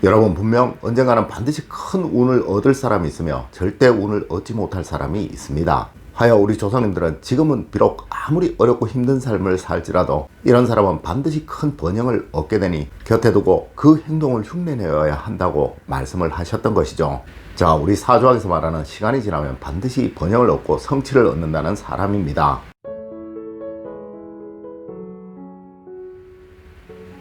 여러분, 분명 언젠가는 반드시 큰 운을 얻을 사람이 있으며 절대 운을 얻지 못할 사람이 있습니다. 하여 우리 조상님들은 지금은 비록 아무리 어렵고 힘든 삶을 살지라도 이런 사람은 반드시 큰 번영을 얻게 되니 곁에 두고 그 행동을 흉내내어야 한다고 말씀을 하셨던 것이죠. 자, 우리 사주학에서 말하는 시간이 지나면 반드시 번영을 얻고 성취를 얻는다는 사람입니다.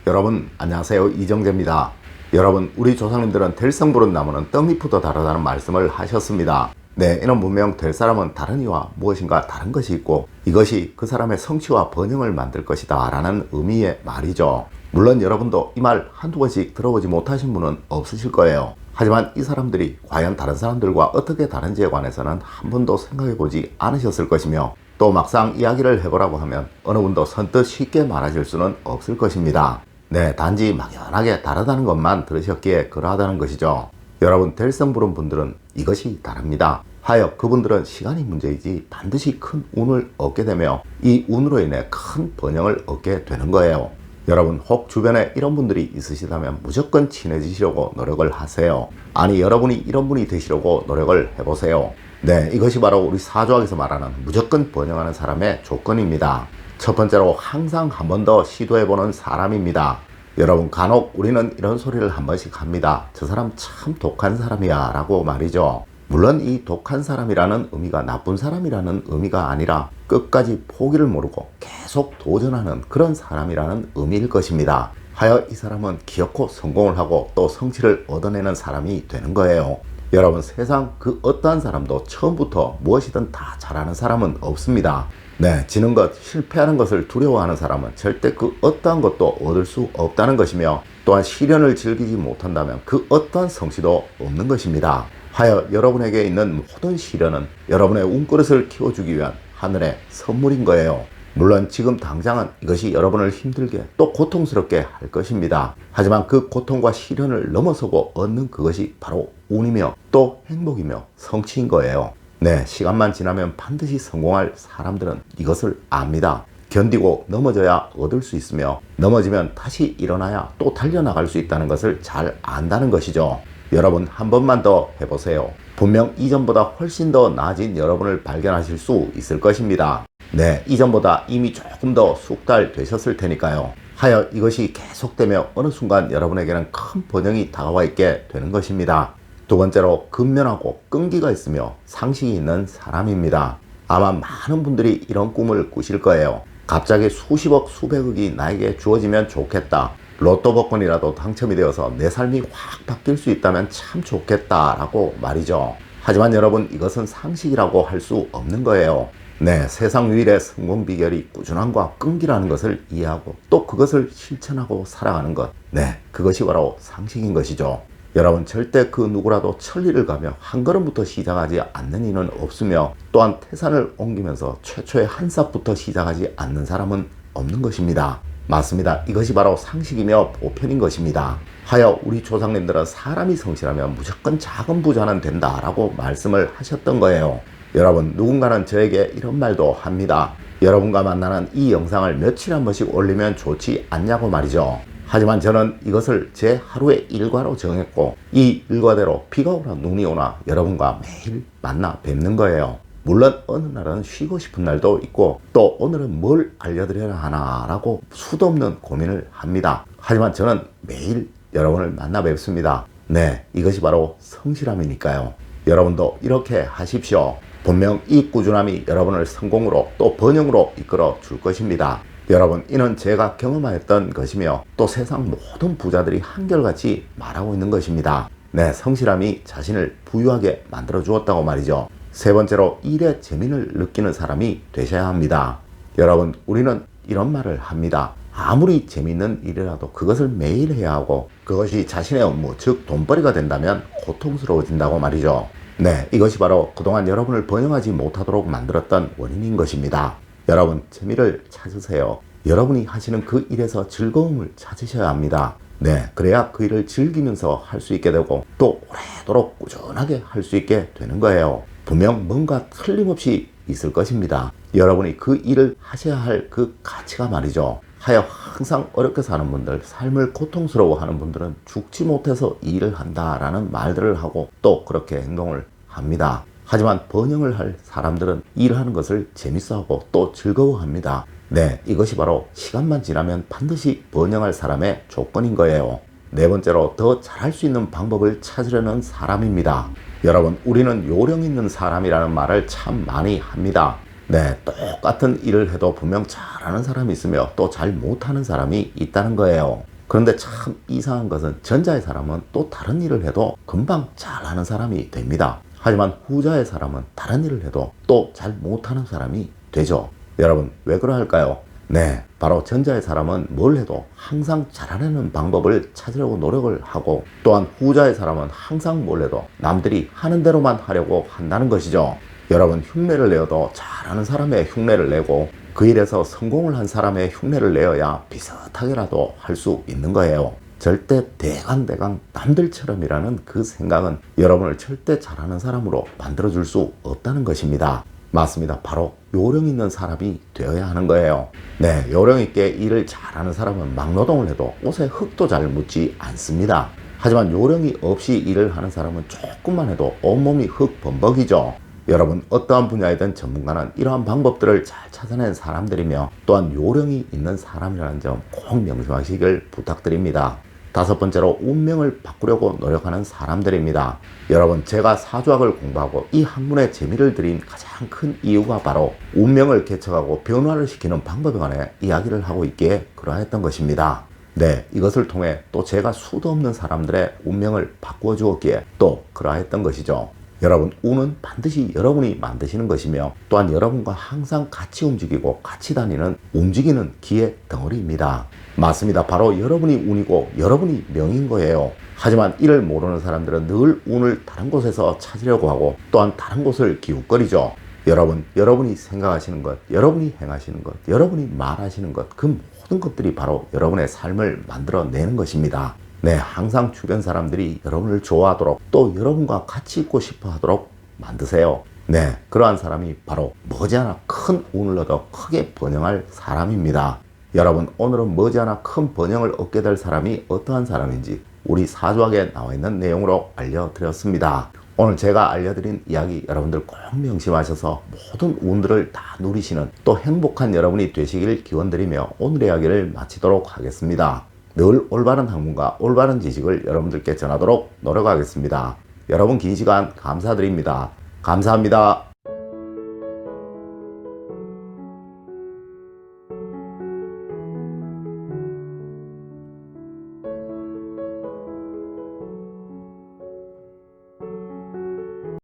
여러분, 안녕하세요. 이정재입니다. 여러분, 우리 조상님들은 될성 부른 나무는 떡잎부터 다르다는 말씀을 하셨습니다. 네, 이는 분명 될 사람은 다른 이와 무엇인가 다른 것이 있고 이것이 그 사람의 성취와 번영을 만들 것이다 라는 의미의 말이죠. 물론 여러분도 이 말 한두 번씩 들어보지 못하신 분은 없으실 거예요. 하지만 이 사람들이 과연 다른 사람들과 어떻게 다른지에 관해서는 한 번도 생각해보지 않으셨을 것이며 또 막상 이야기를 해보라고 하면 어느 분도 선뜻 쉽게 말하실 수는 없을 것입니다. 네, 단지 막연하게 다르다는 것만 들으셨기에 그러하다는 것이죠. 여러분, 될성 부른 분들은 이것이 다릅니다. 하여 그분들은 시간이 문제이지 반드시 큰 운을 얻게 되며 이 운으로 인해 큰 번영을 얻게 되는 거예요. 여러분, 혹 주변에 이런 분들이 있으시다면 무조건 친해지시려고 노력을 하세요. 아니, 여러분이 이런 분이 되시려고 노력을 해보세요. 네, 이것이 바로 우리 사주학에서 말하는 무조건 번영하는 사람의 조건입니다. 첫 번째로 항상 한 번 더 시도해보는 사람입니다. 여러분, 간혹 우리는 이런 소리를 한 번씩 합니다. 저 사람 참 독한 사람이야 라고 말이죠. 물론 이 독한 사람이라는 의미가 나쁜 사람이라는 의미가 아니라 끝까지 포기를 모르고 계속 도전하는 그런 사람이라는 의미일 것입니다. 하여 이 사람은 기어코 성공을 하고 또 성취를 얻어내는 사람이 되는 거예요. 여러분, 세상 그 어떠한 사람도 처음부터 무엇이든 다 잘하는 사람은 없습니다. 네, 지는 것, 실패하는 것을 두려워하는 사람은 절대 그 어떠한 것도 얻을 수 없다는 것이며 또한 시련을 즐기지 못한다면 그 어떠한 성취도 없는 것입니다. 하여 여러분에게 있는 모든 시련은 여러분의 운그릇을 키워주기 위한 하늘의 선물인 거예요. 물론 지금 당장은 이것이 여러분을 힘들게 또 고통스럽게 할 것입니다. 하지만 그 고통과 시련을 넘어서고 얻는 그것이 바로 운이며 또 행복이며 성취인 거예요. 네, 시간만 지나면 반드시 성공할 사람들은 이것을 압니다. 견디고 넘어져야 얻을 수 있으며 넘어지면 다시 일어나야 또 달려나갈 수 있다는 것을 잘 안다는 것이죠. 여러분, 한 번만 더 해보세요. 분명 이전보다 훨씬 더 나아진 여러분을 발견하실 수 있을 것입니다. 네, 이전보다 이미 조금 더 숙달되셨을 테니까요. 하여 이것이 계속되며 어느 순간 여러분에게는 큰 번영이 다가와 있게 되는 것입니다. 두 번째로, 근면하고 끈기가 있으며 상식이 있는 사람입니다. 아마 많은 분들이 이런 꿈을 꾸실 거예요. 갑자기 수십억, 수백억이 나에게 주어지면 좋겠다. 로또 복권이라도 당첨이 되어서 내 삶이 확 바뀔 수 있다면 참 좋겠다라고 말이죠. 하지만 여러분, 이것은 상식이라고 할 수 없는 거예요. 네, 세상 유일의 성공 비결이 꾸준함과 끈기라는 것을 이해하고 또 그것을 실천하고 살아가는 것. 네, 그것이 바로 상식인 것이죠. 여러분, 절대 그 누구라도 천리를 가며 한 걸음부터 시작하지 않는 이는 없으며 또한 태산을 옮기면서 최초의 한 삽부터 시작하지 않는 사람은 없는 것입니다. 맞습니다. 이것이 바로 상식이며 보편인 것입니다. 하여 우리 조상님들은 사람이 성실하면 무조건 작은 부자는 된다라고 말씀을 하셨던 거예요. 여러분, 누군가는 저에게 이런 말도 합니다. 여러분과 만나는 이 영상을 며칠에 한 번씩 올리면 좋지 않냐고 말이죠. 하지만 저는 이것을 제 하루의 일과로 정했고 이 일과대로 비가 오나 눈이 오나 여러분과 매일 만나 뵙는 거예요. 물론 어느 날은 쉬고 싶은 날도 있고 또 오늘은 뭘 알려드려야 하나 라고 수도 없는 고민을 합니다. 하지만 저는 매일 여러분을 만나 뵙습니다. 네, 이것이 바로 성실함이니까요. 여러분도 이렇게 하십시오. 분명 이 꾸준함이 여러분을 성공으로 또 번영으로 이끌어 줄 것입니다. 여러분, 이는 제가 경험하였던 것이며 또 세상 모든 부자들이 한결같이 말하고 있는 것입니다. 네, 성실함이 자신을 부유하게 만들어 주었다고 말이죠. 세 번째로, 일의 재미를 느끼는 사람이 되셔야 합니다. 여러분, 우리는 이런 말을 합니다. 아무리 재미있는 일이라도 그것을 매일 해야 하고 그것이 자신의 업무, 즉 돈벌이가 된다면 고통스러워진다고 말이죠. 네, 이것이 바로 그동안 여러분을 번영하지 못하도록 만들었던 원인인 것입니다. 여러분, 재미를 찾으세요. 여러분이 하시는 그 일에서 즐거움을 찾으셔야 합니다. 네, 그래야 그 일을 즐기면서 할 수 있게 되고 또 오래도록 꾸준하게 할 수 있게 되는 거예요. 분명 뭔가 틀림없이 있을 것입니다. 여러분이 그 일을 하셔야 할 그 가치가 말이죠. 하여 항상 어렵게 사는 분들, 삶을 고통스러워하는 분들은 죽지 못해서 이 일을 한다라는 말들을 하고 또 그렇게 행동을 합니다. 하지만 번영을 할 사람들은 일하는 것을 재밌어하고 또 즐거워합니다. 네, 이것이 바로 시간만 지나면 반드시 번영할 사람의 조건인 거예요. 네 번째로 더 잘할 수 있는 방법을 찾으려는 사람입니다. 여러분, 우리는 요령 있는 사람이라는 말을 참 많이 합니다. 네, 똑같은 일을 해도 분명 잘하는 사람이 있으며 또 잘 못하는 사람이 있다는 거예요. 그런데 참 이상한 것은 전자의 사람은 또 다른 일을 해도 금방 잘하는 사람이 됩니다. 하지만 후자의 사람은 다른 일을 해도 또 잘 못하는 사람이 되죠. 여러분, 왜 그럴까요? 네, 바로 전자의 사람은 뭘 해도 항상 잘하려는 방법을 찾으려고 노력을 하고, 또한 후자의 사람은 항상 뭘 해도 남들이 하는 대로만 하려고 한다는 것이죠. 여러분, 흉내를 내어도 잘하는 사람의 흉내를 내고 그 일에서 성공을 한 사람의 흉내를 내어야 비슷하게라도 할 수 있는 거예요. 절대 대강 남들처럼이라는 그 생각은 여러분을 절대 잘하는 사람으로 만들어줄 수 없다는 것입니다. 맞습니다. 바로 요령 있는 사람이 되어야 하는 거예요. 네, 요령 있게 일을 잘하는 사람은 막노동을 해도 옷에 흙도 잘 묻지 않습니다. 하지만 요령이 없이 일을 하는 사람은 조금만 해도 온몸이 흙 범벅이죠. 여러분, 어떠한 분야이든 전문가는 이러한 방법들을 잘 찾아낸 사람들이며 또한 요령이 있는 사람이라는 점 꼭 명심하시길 부탁드립니다. 다섯 번째로, 운명을 바꾸려고 노력하는 사람들입니다. 여러분, 제가 사주학을 공부하고 이 학문에 재미를 들인 가장 큰 이유가 바로 운명을 개척하고 변화를 시키는 방법에 관해 이야기를 하고 있기에 그러했던 것입니다. 네, 이것을 통해 또 제가 수도 없는 사람들의 운명을 바꾸어 주었기에 또 그러했던 것이죠. 여러분, 운은 반드시 여러분이 만드시는 것이며 또한 여러분과 항상 같이 움직이고 같이 다니는 움직이는 기의 덩어리입니다. 맞습니다. 바로 여러분이 운이고 여러분이 명인 거예요. 하지만 이를 모르는 사람들은 늘 운을 다른 곳에서 찾으려고 하고 또한 다른 곳을 기웃거리죠. 여러분, 여러분이 생각하시는 것, 여러분이 행하시는 것, 여러분이 말하시는 것, 그 모든 것들이 바로 여러분의 삶을 만들어내는 것입니다. 네, 항상 주변 사람들이 여러분을 좋아하도록 또 여러분과 같이 있고 싶어 하도록 만드세요. 네, 그러한 사람이 바로 머지않아 큰 운을 얻어 크게 번영할 사람입니다. 여러분, 오늘은 머지않아 큰 번영을 얻게 될 사람이 어떠한 사람인지 우리 사주학에 나와 있는 내용으로 알려드렸습니다. 오늘 제가 알려드린 이야기 여러분들 꼭 명심하셔서 모든 운들을 다 누리시는 또 행복한 여러분이 되시길 기원드리며 오늘의 이야기를 마치도록 하겠습니다. 늘 올바른 학문과 올바른 지식을 여러분들께 전하도록 노력하겠습니다. 여러분, 긴 시간 감사드립니다. 감사합니다.